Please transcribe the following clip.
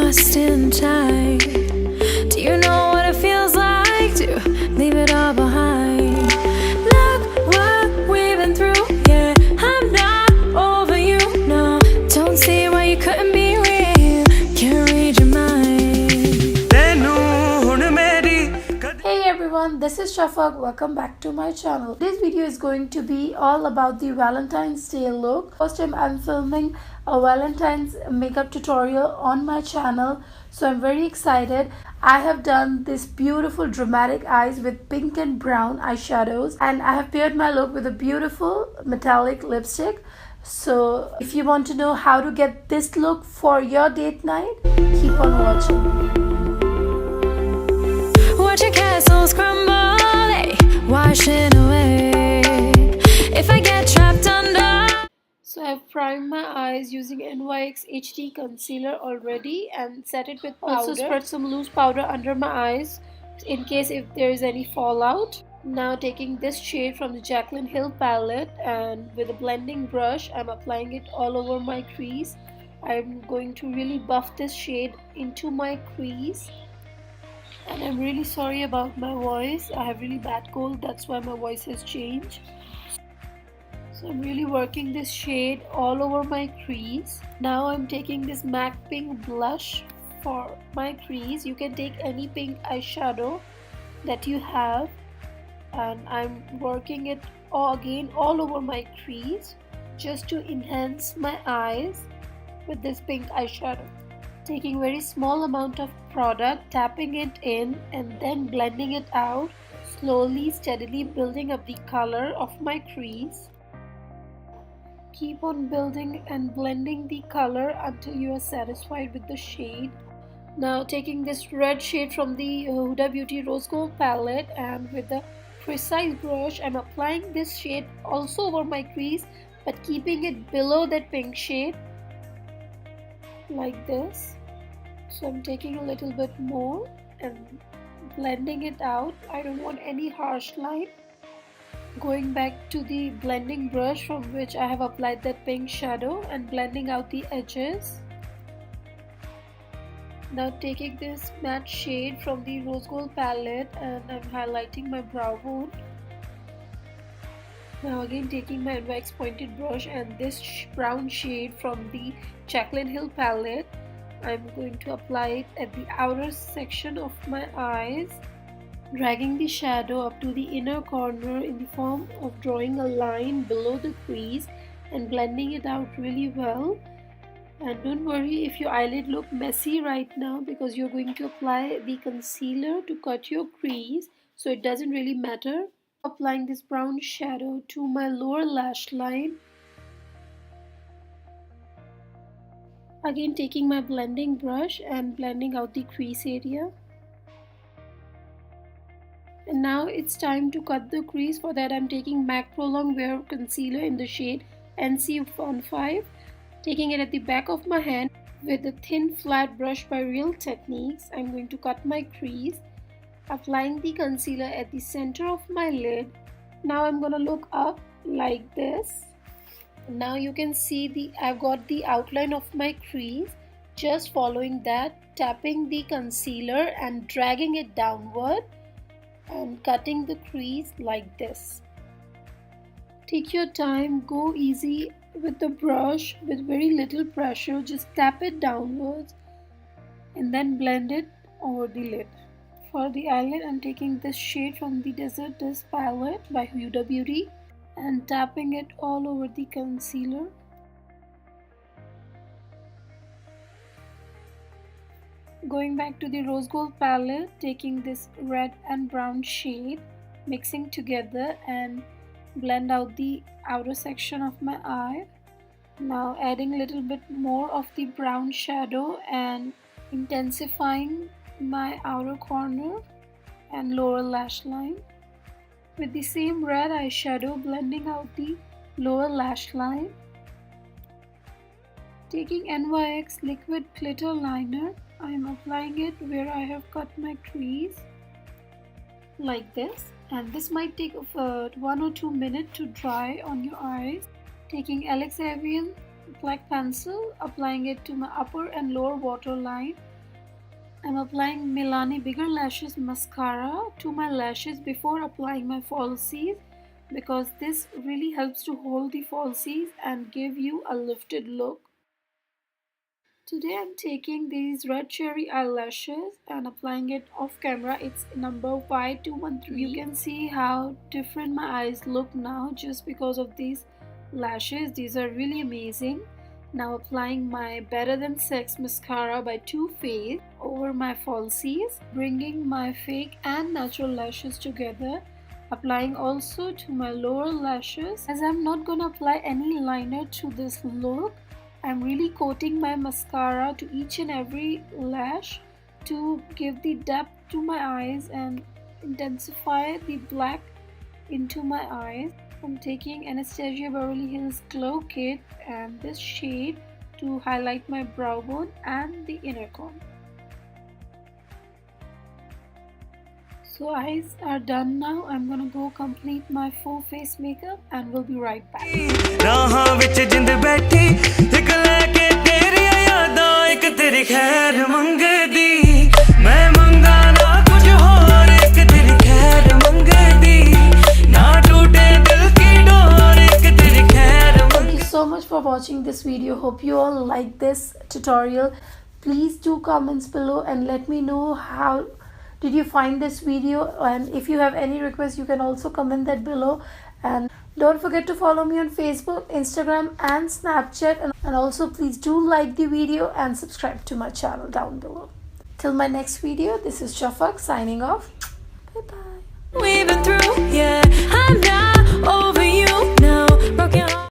lost in time. Do you know what it feels like to leave it all behind? Look what we've been through, yeah, I'm not over you, no. Don't see why you couldn't be real, can't read your mind. Hey everyone, this is Shafaq. Welcome back to my channel. This video is going to be all about the Valentine's Day look. First time I'm filming a Valentine's makeup tutorial on my channel, so I'm very excited. I have done this beautiful dramatic eyes with pink and brown eyeshadows, and I have paired my look with a beautiful metallic lipstick. So if you want to know how to get this look for your date night, keep on watching. Watch your castles crumble, eh, washing away. If I get trapped under. So I've primed my eyes using NYX HD concealer already and set it with powder. Also spread some loose powder under my eyes in case if there is any fallout. Now taking this shade from the Jaclyn Hill palette, and with a blending brush I'm applying it all over my crease. I'm going to really buff this shade into my crease. And I'm really sorry about my voice. I have really bad cold, that's why my voice has changed. So I'm really working this shade all over my crease. Now I'm taking this MAC pink blush for my crease. You can take any pink eyeshadow that you have, and I'm working it again all over my crease just to enhance my eyes with this pink eyeshadow. Taking very small amount of product, tapping it in and then blending it out, slowly, steadily building up the color of my crease. Keep on building and blending the color until you are satisfied with the shade. Now taking this red shade from the Huda Beauty Rose Gold palette, and with the precise brush I'm applying this shade also over my crease, but keeping it below that pink shade like this. So I'm taking a little bit more and blending it out. I don't want any harsh line. Going back to the blending brush from which I have applied that pink shadow and blending out the edges. Now taking this matte shade from the Rose Gold palette and I'm highlighting my brow bone. Now again taking my NYX pointed brush and this brown shade from the Jaclyn Hill palette, I'm going to apply it at the outer section of my eyes, dragging the shadow up to the inner corner in the form of drawing a line below the crease and blending it out really well. And don't worry if your eyelid look messy right now, because you're going to apply the concealer to cut your crease, so it doesn't really matter. Applying this brown shadow to my lower lash line. Again taking my blending brush and blending out the crease area. And now it's time to cut the crease. For that I'm taking MAC Pro Longwear concealer in the shade NC15, taking it at the back of my hand with a thin flat brush by Real Techniques. I'm going to cut my crease, applying the concealer at the center of my lid. Now I'm gonna look up like this. Now you can see I've got the outline of my crease. Just following that, tapping the concealer and dragging it downward and cutting the crease like this. Take your time, go easy with the brush with very little pressure. Just tap it downwards and then blend it over the lid. For the eyelid I'm taking this shade from the Desert Dust palette by Huda Beauty and tapping it all over the concealer. Going back to the Rose Gold palette, taking this red and brown shade, mixing together and blend out the outer section of my eye. Now adding a little bit more of the brown shadow and intensifying my outer corner and lower lash line. With the same red eyeshadow, blending out the lower lash line. Taking NYX liquid glitter liner, I am applying it where I have cut my crease like this, and this might take 1 or 2 minutes to dry on your eyes. Taking Alex Avian black pencil, applying it to my upper and lower waterline, I'm applying Milani Bigger Lashes Mascara to my lashes before applying my falsies because this really helps to hold the falsies and give you a lifted look. Today I'm taking these red cherry eyelashes and applying it off camera. It's number Y213. You can see how different my eyes look now just because of these lashes. These are really amazing. Now applying my Better Than Sex mascara by Too Faced over my falsies, bringing my fake and natural lashes together. Applying also to my lower lashes. As I'm not gonna apply any liner to this look, I'm really coating my mascara to each and every lash to give the depth to my eyes and intensify the black into my eyes. I'm taking Anastasia Beverly Hills Glow Kit and this shade to highlight my brow bone and the inner corner. So eyes are done now. I'm gonna go complete my full face makeup and we'll be right back. So much for watching this video. Hope you all like this tutorial. Please do comments below and let me know how did you find this video, and if you have any requests you can also comment that below. And don't forget to follow me on Facebook, Instagram and Snapchat, and also please do like the video and subscribe to my channel down below. Till my next video, this is Shafaq signing off.